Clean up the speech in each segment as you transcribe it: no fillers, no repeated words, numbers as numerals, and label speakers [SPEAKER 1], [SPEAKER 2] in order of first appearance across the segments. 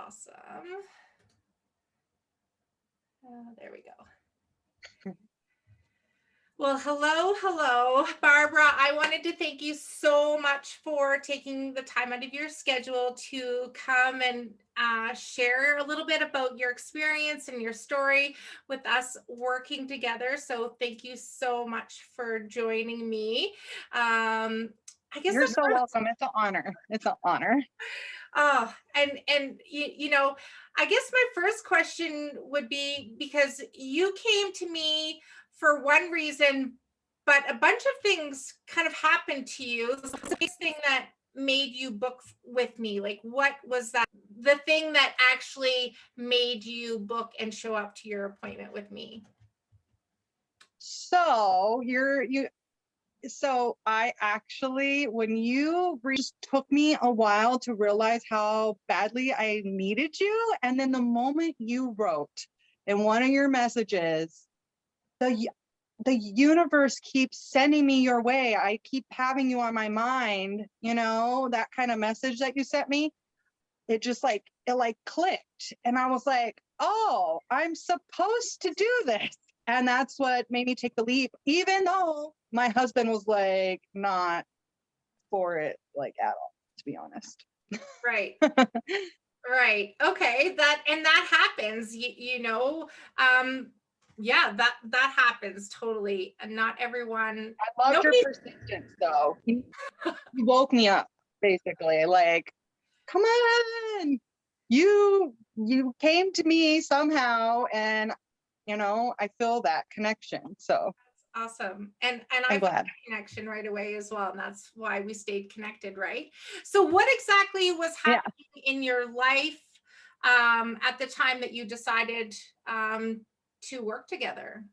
[SPEAKER 1] Awesome. There we go. Well, hello, Barbara. I wanted to thank you so much for taking the time out of your schedule to come and share a little bit about your experience and your story with us working together. So thank you so much for joining me. I guess
[SPEAKER 2] you're so welcome. It's an honor. It's an honor.
[SPEAKER 1] Oh, and you know, I guess my first question would be, because you came to me for one reason, but a bunch of things kind of happened to you. The biggest thing that made you book with me, like what was that? The thing that actually made you book and show up to your appointment with me?
[SPEAKER 2] So so I actually, when you just took me a while to realize how badly I needed you. And then the moment you wrote in one of your messages, the universe keeps sending me your way. I keep having you on my mind, that kind of message that you sent me. It just it clicked. And I was like, oh, I'm supposed to do this. And that's what made me take the leap, even though my husband was not for it, at all, to be honest.
[SPEAKER 1] Right. Right. Okay. That happens, yeah, that happens totally. And not everyone.
[SPEAKER 2] I loved your persistence, though. You woke me up, basically. Come on. You came to me somehow, and I feel that connection. So
[SPEAKER 1] awesome. And
[SPEAKER 2] I'm glad.
[SPEAKER 1] Connection right away as well. And that's why we stayed connected, right? So what exactly was happening in your life at the time that you decided to work together?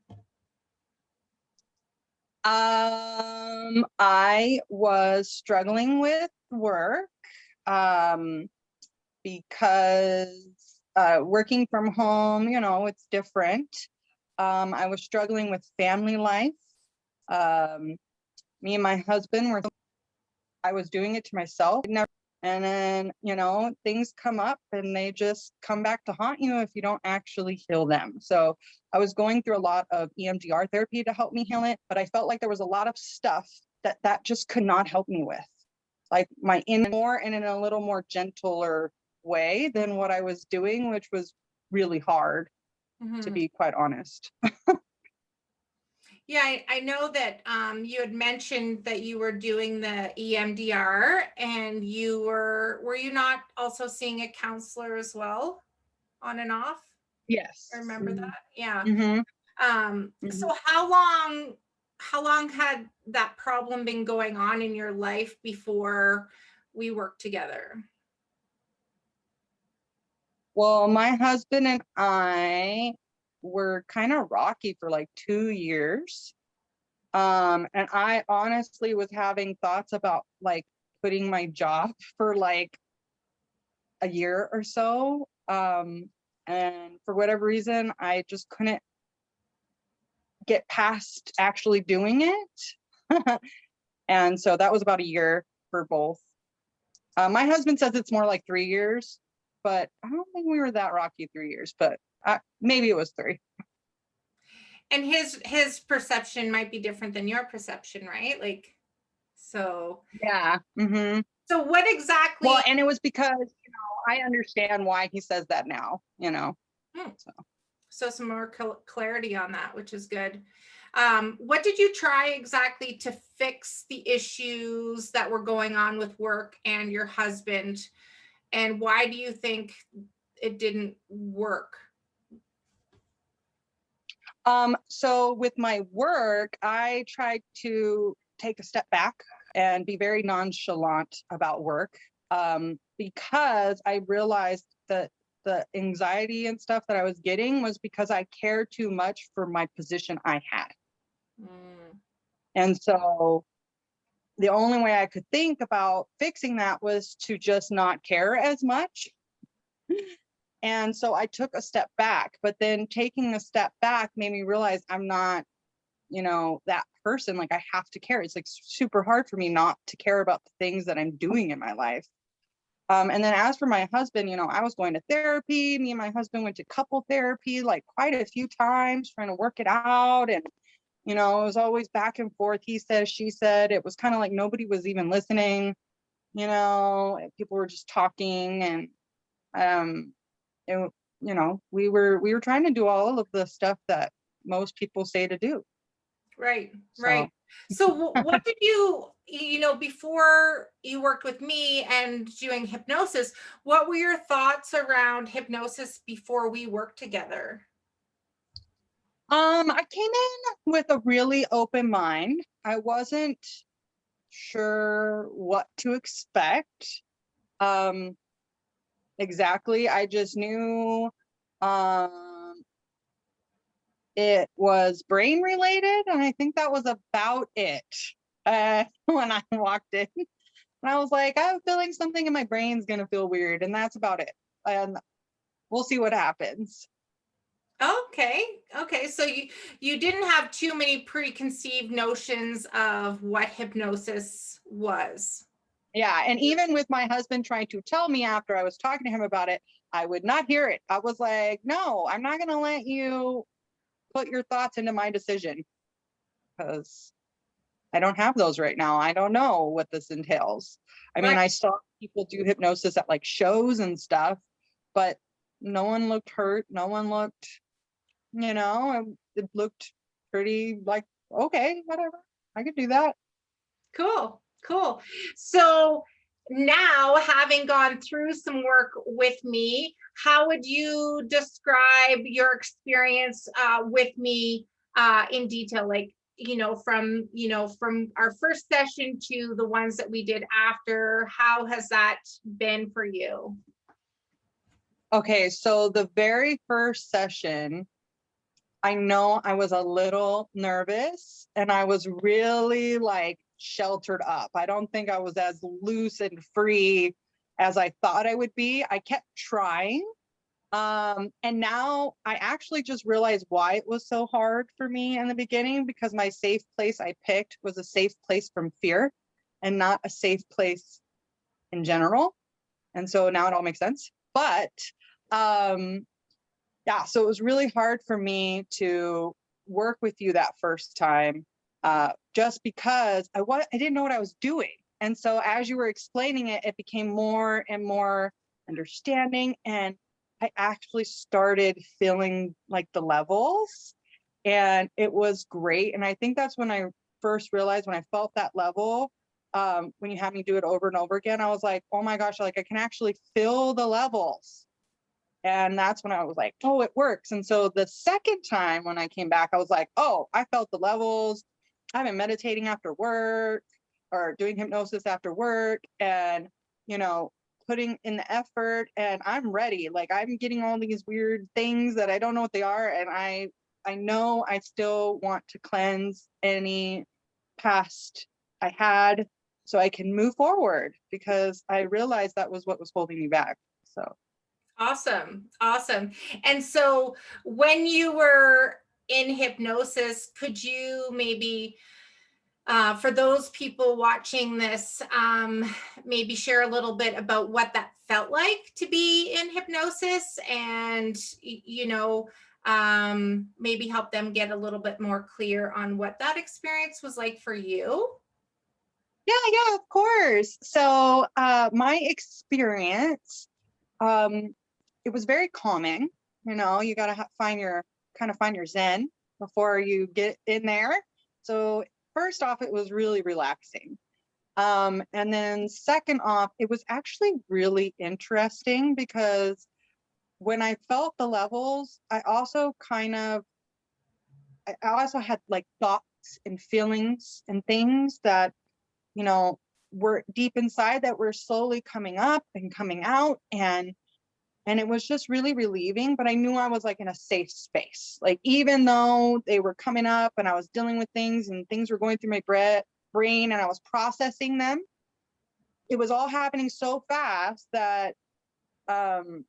[SPEAKER 2] I was struggling with work because working from home, it's different. I was struggling with family life. Me and my husband I was doing it to myself. And then, things come up and they just come back to haunt you if you don't actually heal them. So I was going through a lot of EMDR therapy to help me heal it, but I felt like there was a lot of stuff that just could not help me with. Like my more and in a little more gentler way than what I was doing, which was really hard, to be quite honest.
[SPEAKER 1] Yeah, I know that you had mentioned that you were doing the EMDR, and were you not also seeing a counselor as well, on and off?
[SPEAKER 2] Yes.
[SPEAKER 1] I remember that. Yeah. So how long had that problem been going on in your life before we worked together?
[SPEAKER 2] Well, my husband and I were kind of rocky for 2 years. And I honestly was having thoughts about quitting my job for a year or so. And for whatever reason, I just couldn't get past actually doing it. And so that was about a year for both. My husband says it's more like 3 years, but I don't think we were that rocky 3 years, but maybe it was 3.
[SPEAKER 1] And his perception might be different than your perception, right? So
[SPEAKER 2] yeah.
[SPEAKER 1] So what exactly?
[SPEAKER 2] Well, and it was because I understand why he says that now.
[SPEAKER 1] So some more clarity on that, which is good. What did you try exactly to fix the issues that were going on with work and your husband, and why do you think it didn't work?
[SPEAKER 2] So with my work, I tried to take a step back and be very nonchalant about work, because I realized that the anxiety and stuff that I was getting was because I cared too much for my position I had. And so the only way I could think about fixing that was to just not care as much. And so I took a step back, but then taking a step back made me realize I'm not, that person. I have to care. It's super hard for me not to care about the things that I'm doing in my life. And then as for my husband, I was going to therapy. Me and my husband went to couple therapy like quite a few times trying to work it out. And, it was always back and forth. He said, she said. It was kind of like nobody was even listening, people were just talking. And, it, we were trying to do all of the stuff that most people say to do.
[SPEAKER 1] Right,
[SPEAKER 2] So,
[SPEAKER 1] right. So what did before you worked with me and doing hypnosis, what were your thoughts around hypnosis before we worked together?
[SPEAKER 2] I came in with a really open mind. I wasn't sure what to expect. Exactly. I just knew it was brain related, and I think that was about it. When I walked in, and I was like, I'm feeling something in my brain's gonna feel weird, and that's about it. And we'll see what happens.
[SPEAKER 1] Okay. Okay. So you didn't have too many preconceived notions of what hypnosis was.
[SPEAKER 2] Yeah, and even with my husband trying to tell me after I was talking to him about it, I would not hear it. I was like, no, I'm not gonna let you put your thoughts into my decision, because I don't have those right now. I don't know what this entails. I mean,
[SPEAKER 1] Right.
[SPEAKER 2] I saw people do hypnosis at like shows and stuff, but no one looked hurt. No one looked, it looked pretty like, okay, whatever. I could do that.
[SPEAKER 1] Cool. Cool. So now, having gone through some work with me, how would you describe your experience with me in detail? Like, from our first session to the ones that we did after, how has that been for you?
[SPEAKER 2] Okay, so the very first session, I know I was a little nervous and I was really like sheltered up. I don't think I was as loose and free as I thought I would be. I kept trying. And now I actually just realized why it was so hard for me in the beginning, because my safe place I picked was a safe place from fear and not a safe place in general. And so now it all makes sense. But yeah, so it was really hard for me to work with you that first time, just because I didn't know what I was doing. And so as you were explaining it, it became more and more understanding, and I actually started feeling like the levels, and it was great. And I think that's when I first realized, when I felt that level, when you had me do it over and over again, I was like, oh my gosh, like I can actually feel the levels. And that's when I was like, oh, it works. And so the second time when I came back, I was like, oh, I felt the levels. I've been meditating after work or doing hypnosis after work, and, putting in the effort, and I'm ready. Like I'm getting all these weird things that I don't know what they are. And I know I still want to cleanse any past I had so I can move forward, because I realized that was what was holding me back. So.
[SPEAKER 1] Awesome. Awesome. And so when you were in hypnosis, could you maybe, for those people watching this, maybe share a little bit about what that felt like to be in hypnosis, and, maybe help them get a little bit more clear on what that experience was like for you?
[SPEAKER 2] Yeah, of course. So my experience, um, it was very calming. You got to find your zen before you get in there. So first off, it was really relaxing. And then second off, it was actually really interesting, because when I felt the levels, I also had like thoughts and feelings and things that, you know, were deep inside that were slowly coming up and coming out. And it was just really relieving, but I knew I was like in a safe space. Like, even though they were coming up and I was dealing with things and things were going through my brain and I was processing them, it was all happening so fast that um,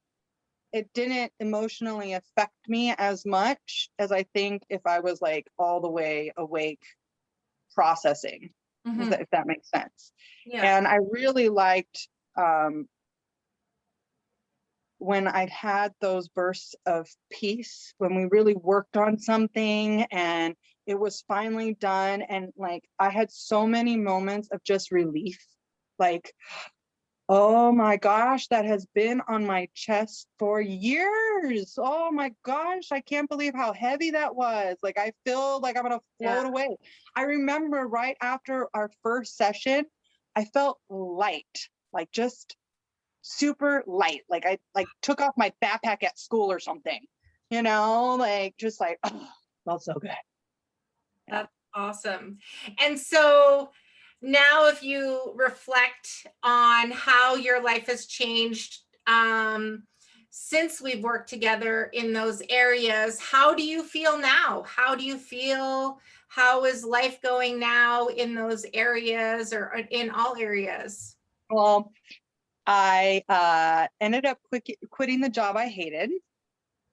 [SPEAKER 2] it didn't emotionally affect me as much as I think if I was like all the way awake processing,
[SPEAKER 1] Mhm.
[SPEAKER 2] if that makes sense.
[SPEAKER 1] Yeah.
[SPEAKER 2] And I really liked, when I've had those bursts of peace, when we really worked on something and it was finally done. And like, I had so many moments of just relief. Like, oh my gosh, that has been on my chest for years. Oh my gosh, I can't believe how heavy that was. Like, I feel like I'm gonna float away. I remember right after our first session, I felt light, like just super light. Like I like took off my backpack at school or something, like just like, oh, felt so good. Yeah.
[SPEAKER 1] That's awesome. And so now, if you reflect on how your life has changed since we've worked together in those areas, how do you feel now? How do you feel? How is life going now in those areas or in all areas?
[SPEAKER 2] Well, I ended up quitting the job I hated.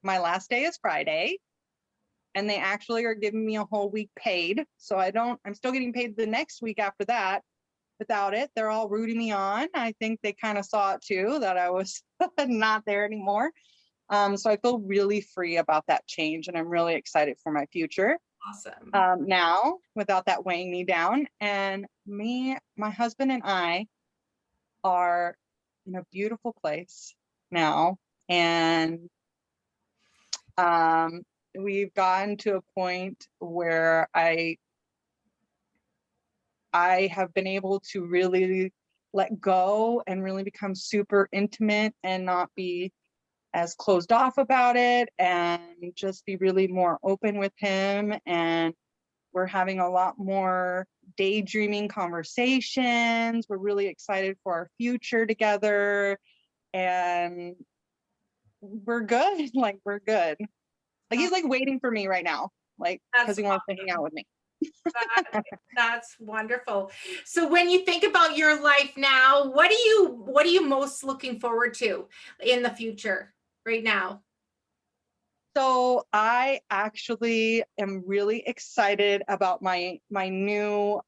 [SPEAKER 2] My last day is Friday, and they actually are giving me a whole week paid. So I'm still getting paid the next week after that. Without it, they're all rooting me on. I think they kind of saw it too, that I was not there anymore. So I feel really free about that change, and I'm really excited for my future.
[SPEAKER 1] Awesome.
[SPEAKER 2] Now, without that weighing me down, and my husband and I are in a beautiful place now, and we've gotten to a point where I have been able to really let go and really become super intimate and not be as closed off about it, and just be really more open with him. And we're having a lot more daydreaming conversations. We're really excited for our future together, and we're good. Like, we're good. Like, he's like waiting for me right now, like, because he wants to hang out with me.
[SPEAKER 1] That's wonderful. So when you think about your life now, what are you most looking forward to in the future right now?
[SPEAKER 2] So I actually am really excited about my new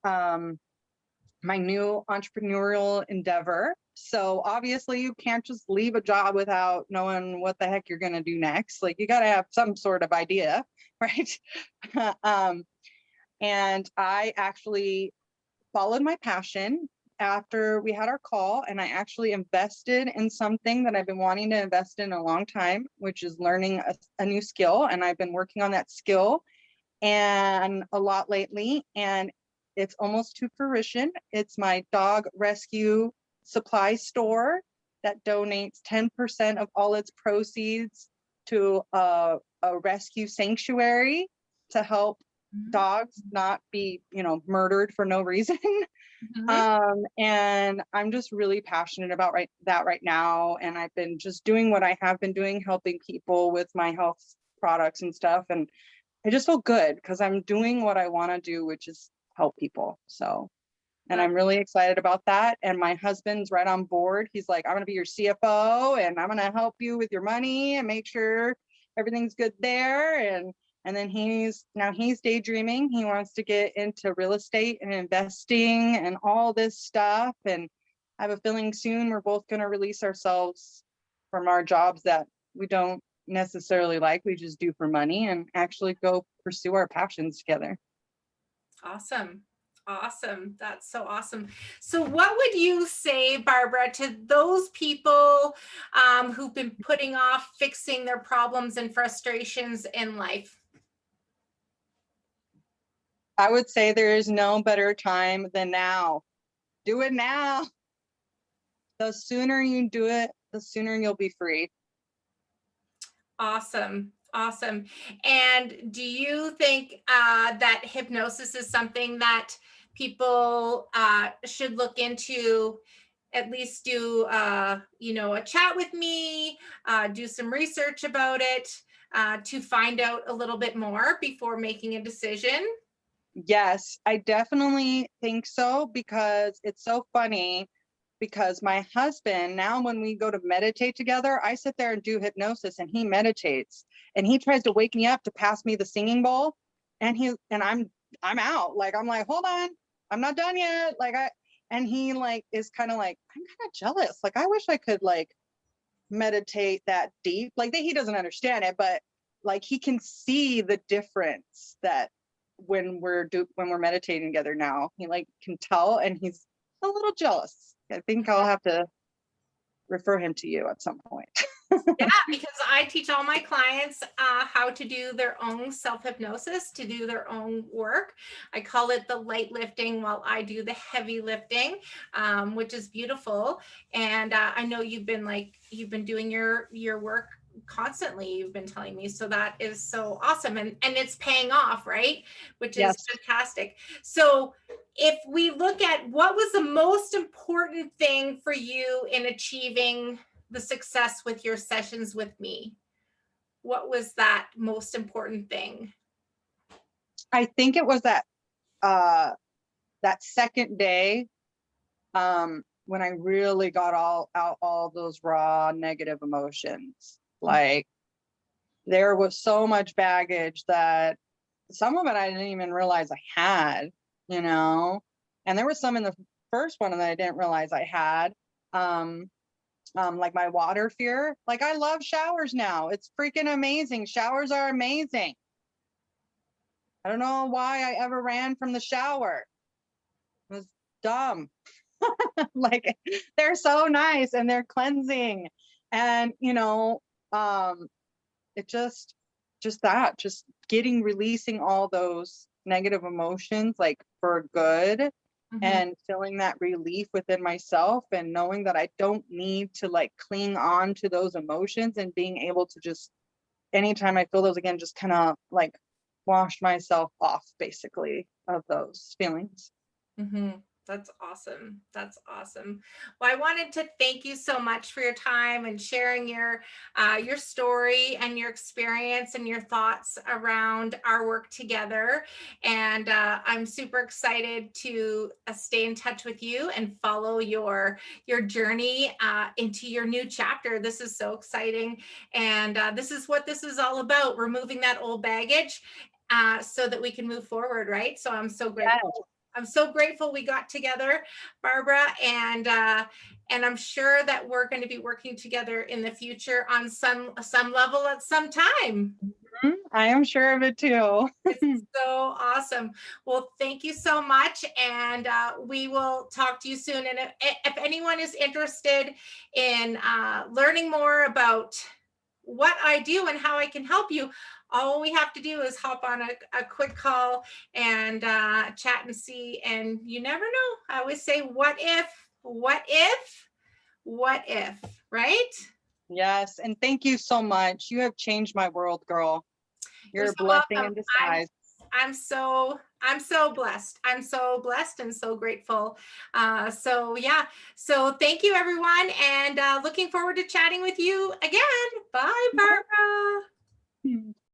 [SPEAKER 2] entrepreneurial endeavor. So obviously you can't just leave a job without knowing what the heck you're going to do next. Like, you got to have some sort of idea, right? And I actually followed my passion after we had our call, and I actually invested in something that I've been wanting to invest in a long time, which is learning a new skill. And I've been working on that skill and a lot lately, and it's almost to fruition. It's my dog rescue supply store that donates 10% of all its proceeds to a rescue sanctuary to help dogs not be, murdered for no reason. And I'm just really passionate about that right now. And I've been just doing what I have been doing, helping people with my health products and stuff. And I just feel good because I'm doing what I want to do, which is help people. So, and I'm really excited about that. And my husband's right on board. He's like, I'm going to be your CFO, and I'm going to help you with your money and make sure everything's good there. And then he's daydreaming. He wants to get into real estate and investing and all this stuff. And I have a feeling soon we're both going to release ourselves from our jobs that we don't necessarily like, we just do for money, and actually go pursue our passions together.
[SPEAKER 1] Awesome. That's so awesome. So what would you say, Barbara, to those people who've been putting off fixing their problems and frustrations in life?
[SPEAKER 2] I would say there is no better time than now. Do it now. The sooner you do it, the sooner you'll be free.
[SPEAKER 1] Awesome. And do you think that hypnosis is something that people should look into, at least do a chat with me, do some research about it to find out a little bit more before making a decision?
[SPEAKER 2] Yes, I definitely think so, because it's so funny. Because my husband, now when we go to meditate together, I sit there and do hypnosis and he meditates, and he tries to wake me up to pass me the singing bowl, and I'm out. Like, I'm like, hold on, I'm not done yet. And he like is kind of like, I'm kind of jealous. Like, I wish I could like meditate that deep. Like he doesn't understand it, but like he can see the difference that when we're meditating together now, he like can tell, and he's a little jealous. I think I'll have to refer him to you at some point.
[SPEAKER 1] Yeah, because I teach all my clients how to do their own self-hypnosis, to do their own work. I call it the light lifting while I do the heavy lifting, which is beautiful. And I know you've been doing your work constantly, you've been telling me. So that is so awesome. And it's paying off, right? Which is
[SPEAKER 2] Yes.
[SPEAKER 1] fantastic. So if we look at what was the most important thing for you in achieving the success with your sessions with me, what was that most important thing?
[SPEAKER 2] I think it was that second day, when I really got all those raw negative emotions. Like there was so much baggage that some of it I didn't even realize I had, and there was some in the first one that I didn't realize I had. Like my water fear. Like I love showers now. It's freaking amazing. Showers are amazing. I don't know why I ever ran from the shower. It was dumb. Like they're so nice and they're cleansing. And it just releasing all those negative emotions like for good. And feeling that relief within myself and knowing that I don't need to like cling on to those emotions, and being able to just anytime I feel those again, just kind of like wash myself off basically of those feelings.
[SPEAKER 1] That's awesome. That's awesome. Well, I wanted to thank you so much for your time and sharing your story and your experience and your thoughts around our work together. And I'm super excited to stay in touch with you and follow your journey into your new chapter. This is so exciting, and this is what this is all about: removing that old baggage so that we can move forward. Right. So I'm so grateful.
[SPEAKER 2] Yes.
[SPEAKER 1] I'm so grateful we got together, Barbara, and I'm sure that we're going to be working together in the future on some level at some time.
[SPEAKER 2] I am sure of it too.
[SPEAKER 1] It's so awesome. Well, thank you so much, and we will talk to you soon. And if anyone is interested in learning more about what I do and how I can help you, all we have to do is hop on a quick call and chat and see. And you never know. I always say, what if, right?
[SPEAKER 2] Yes. And thank you so much. You have changed my world, girl. You're a
[SPEAKER 1] so
[SPEAKER 2] blessing
[SPEAKER 1] welcome.
[SPEAKER 2] in disguise.
[SPEAKER 1] I'm so blessed. I'm so blessed and so grateful. So yeah. So thank you, everyone, and looking forward to chatting with you again. Bye, Barbara.